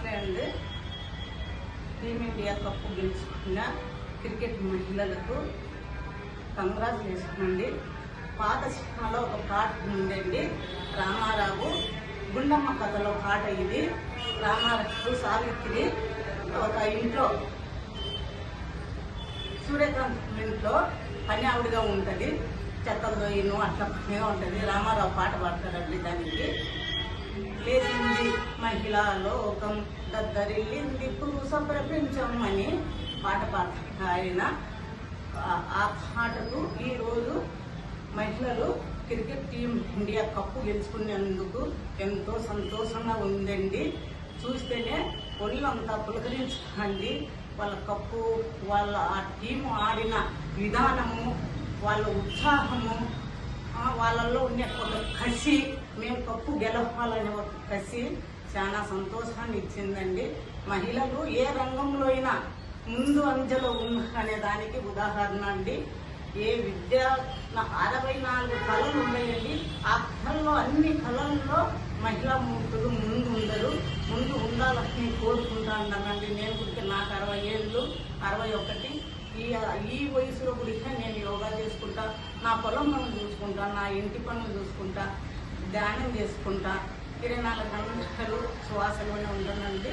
నమస్తే అండి. Team India cup గెలుచుకున్న క్రికెట్ మహిళలకు కంగ్రాచులేషన్ అండి. పాత సినిమాలో ఒక పాట ఉందండి, రామారావు గుండమ్మ కథలో పాట ఇది. రామారావు సావిత్రి ఒక ఇంట్లో, సూర్యకాంత్ ఇంట్లో పని ఆవిడగా ఉంటుంది, చెత్తలో ఇన్ను అట్లా పనిగా ఉంటుంది. రామారావు పాట పాడతారండి. దానికి లేచింది మహిళా లోకం, దద్దరిల్లింది పురుష ప్రపంచం అని పాట పాడతారు ఆయన. ఆ పాటకు ఈరోజు మహిళలు క్రికెట్ టీం ఇండియా కప్పు గెలుచుకునేందుకు ఎంతో సంతోషంగా ఉందండి. చూస్తేనే ఒళ్ళంతా పులకరించండి. వాళ్ళ కప్పు, వాళ్ళ ఆ టీము ఆడిన విధానము, వాళ్ళ ఉత్సాహము, వాళ్ళల్లో ఉండే ఒక కసి, మేము కప్పు గెలవాలనే ఒక కసి చాలా సంతోషాన్ని ఇచ్చిందండి. మహిళలు ఏ రంగంలో అయినా ముందు అంచెలో ఉన్నారనే దానికి ఉదాహరణ అండి. ఏ విద్య 64 కళలు ఉన్నాయండి. ఆ కళల్లో అన్ని కళల్లో మహిళా మూర్తులు ముందు ఉండరు, ముందు ఉండాలని కోరుకుంటానండి. నేను గురించి నాకు 60 ఏళ్ళు, 61. ఈ వయసులో కూడా నేను యోగా చేసుకుంటా, నా పొలం పనులు చూసుకుంటా, నా ఇంటి పనులు చూసుకుంటా, ధ్యానం చేసుకుంటా, 24 గంటలు శ్వాసలోనే ఉండనండి.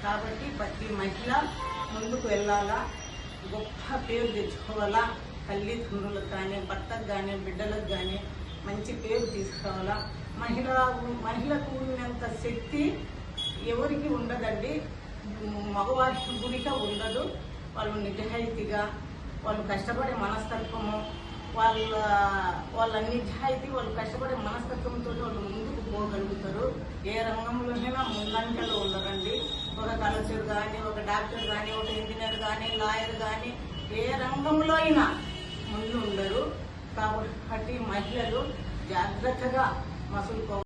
కాబట్టి ప్రతి మహిళ ముందుకు వెళ్ళాలా, గొప్ప పేరు తెచ్చుకోవాలా. తల్లిదండ్రులకు కానీ, భర్తకు కానీ, బిడ్డలకు కానీ మంచి పేరు తీసుకురావాలా. మహిళకు ఉన్నంత శక్తి ఎవరికి ఉండదండి, మగవారికి గురిగా ఉండదు. వాళ్ళు నిజాయితీగా, వాళ్ళు కష్టపడే మనస్తత్వము, వాళ్ళ నిజాయితీ, వాళ్ళు కష్టపడే మనస్తత్వంతో వాళ్ళు ముందుకు పోగలుగుతారు. ఏ రంగంలోనైనా ముందంజలో ఉండరండి. ఒక కలెక్టర్ కానీ, ఒక డాక్టర్ కానీ, ఒక ఇంజనీర్ కానీ, లాయర్ కానీ, ఏ రంగంలో అయినా ముందు ఉండరు. కాబట్టి మహిళలు జాగ్రత్తగా మసులుకోవాలి.